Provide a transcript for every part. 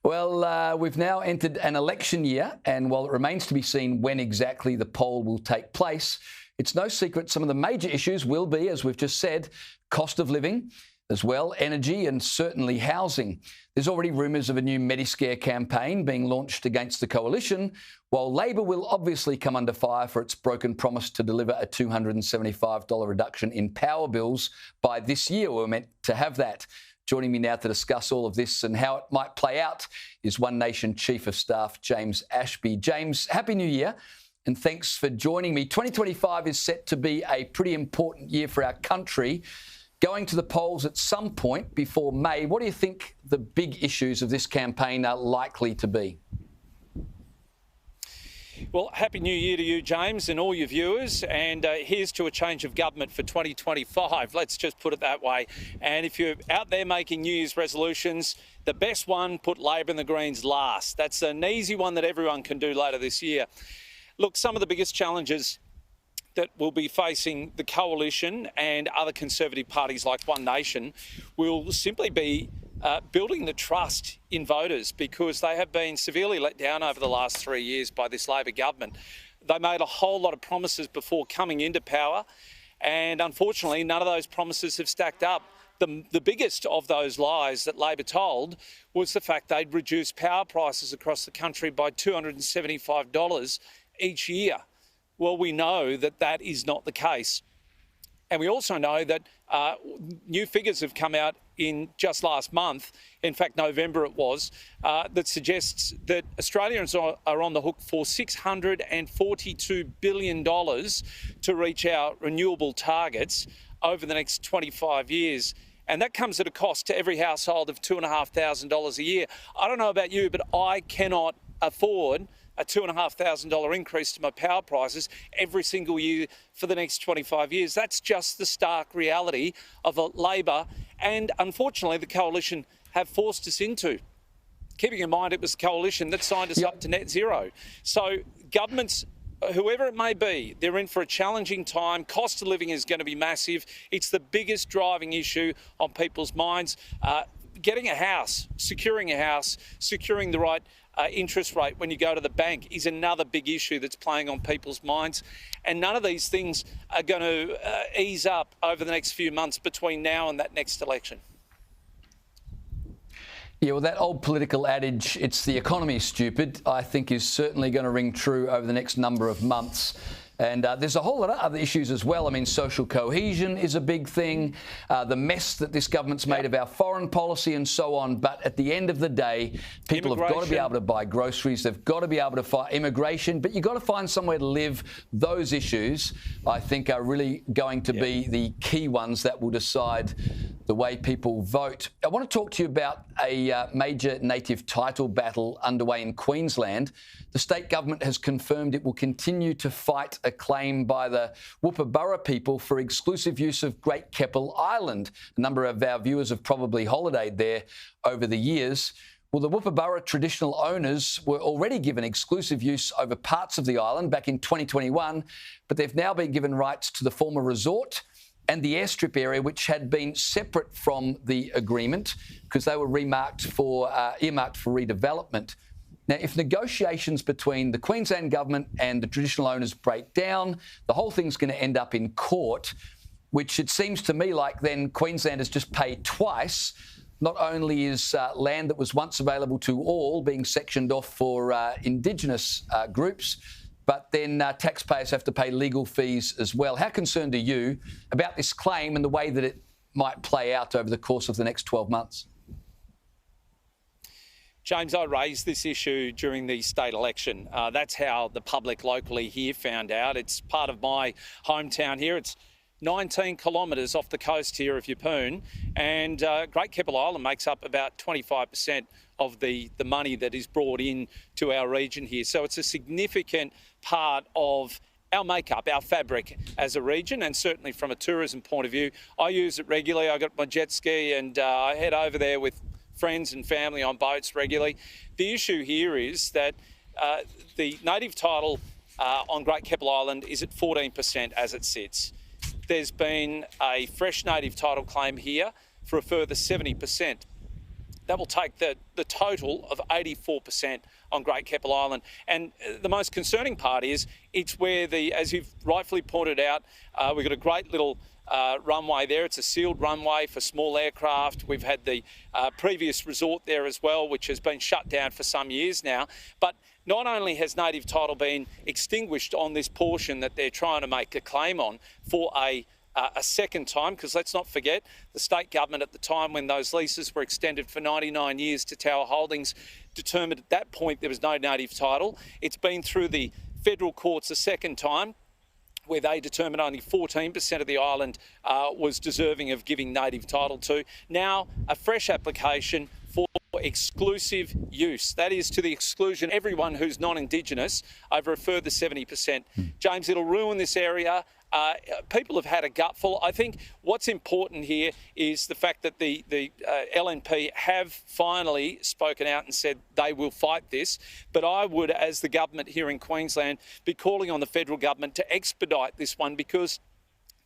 Well, we've now entered an election year, and while it remains to be seen when exactly the poll will take place, it's no secret some of the major issues will be, as we've just said, cost of living, as well, energy and certainly housing. There's already rumours of a new Mediscare campaign being launched against the coalition, while Labor will obviously come under fire for its broken promise to deliver a $275 reduction in power bills by this year. We're meant to have that. Joining me now to discuss all of this and how it might play out is One Nation Chief of Staff James Ashby. James, Happy New Year and thanks for joining me. 2025 is set to be a pretty important year for our country. Going to the polls at some point before May, what do you think the big issues of this campaign are likely to be? Well, Happy New Year to you, James, and all your viewers. And here's to a change of government for 2025. Let's just put it that way. And if you're out there making New Year's resolutions, the best one, put Labor and the Greens last. That's an easy one that everyone can do later this year. Look, some of the biggest challenges that will be facing the coalition and other Conservative parties like One Nation will simply be building the trust in voters, because they have been severely let down over the last 3 years by this Labor government. They made a whole lot of promises before coming into power, and unfortunately none of those promises have stacked up. The biggest of those lies that Labor told was the fact they'd reduce power prices across the country by $275 each year. Well, we know that that is not the case. And we also know that new figures have come out in just last month, in fact, November it was, that suggests that Australians are on the hook for $642 billion to reach our renewable targets over the next 25 years. And that comes at a cost to every household of $2,500 a year. I don't know about you, but I cannot afford a $2,500 increase to my power prices every single year for the next 25 years. That's just the stark reality of a Labor and, unfortunately, the coalition have forced us into. Keeping in mind it was the coalition that signed us up to net zero. So governments, whoever it may be, they're in for a challenging time. Cost of living is going to be massive. It's the biggest driving issue on people's minds. Getting a house, securing the right interest rate when you go to the bank is another big issue that's playing on people's minds. And none of these things are going to ease up over the next few months between now and that next election. Yeah, well, that old political adage, it's the economy, stupid, I think is certainly going to ring true over the next number of months. And there's a whole lot of other issues as well. I mean, social cohesion is a big thing, the mess that this government's made of our foreign policy and so on. But at the end of the day, people have got to be able to buy groceries. They've got to be able to fight immigration. But you've got to find somewhere to live. Those issues, I think, are really going to be the key ones that will decide the way people vote. I want to talk to you about a major native title battle underway in Queensland. The state government has confirmed it will continue to fight a claim by the Woopaburra people for exclusive use of Great Keppel Island. A number of our viewers have probably holidayed there over the years. Well, the Woopaburra traditional owners were already given exclusive use over parts of the island back in 2021, but they've now been given rights to the former resort and the airstrip area, which had been separate from the agreement because they were earmarked for redevelopment. Now, if negotiations between the Queensland government and the traditional owners break down, the whole thing's going to end up in court, which it seems to me like then Queensland has just paid twice. Not only is land that was once available to all being sectioned off for Indigenous groups, but then taxpayers have to pay legal fees as well. How concerned are you about this claim and the way that it might play out over the course of the next 12 months? James, I raised this issue during the state election. That's how the public locally here found out. It's part of my hometown here. It's 19 kilometres off the coast here of Yeppoon, and Great Keppel Island makes up about 25% of the money that is brought in to our region here. So it's a significant part of our makeup, our fabric as a region, and certainly from a tourism point of view. I use it regularly. I got my jet ski and I head over there with friends and family on boats regularly. The issue here is that the native title on Great Keppel Island is at 14% as it sits. There's been a fresh native title claim here for a further 70%. that will take the total of 84% on Great Keppel Island. And the most concerning part is it's where as you've rightfully pointed out, we've got a great little runway there. It's a sealed runway for small aircraft. We've had the previous resort there as well, which has been shut down for some years now. But not only has native title been extinguished on this portion that they're trying to make a claim on for a second time, because let's not forget, the state government at the time when those leases were extended for 99 years to Tower Holdings determined at that point there was no native title. It's been through the federal courts a second time, where they determined only 14% of the island was deserving of giving native title to. Now, a fresh application for exclusive use. That is to the exclusion of everyone who's non-Indigenous over a further 70%. James, it'll ruin this area. People have had a gutful. I think what's important here is the fact that the LNP have finally spoken out and said they will fight this. But I would, as the government here in Queensland, be calling on the federal government to expedite this one, because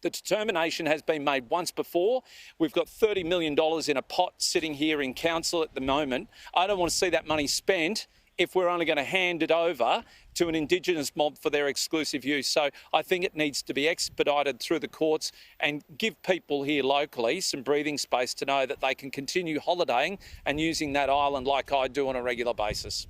the determination has been made once before. We've got $30 million in a pot sitting here in council at the moment. I don't want to see that money spent if we're only going to hand it over to an Indigenous mob for their exclusive use. So I think it needs to be expedited through the courts and give people here locally some breathing space to know that they can continue holidaying and using that island like I do on a regular basis.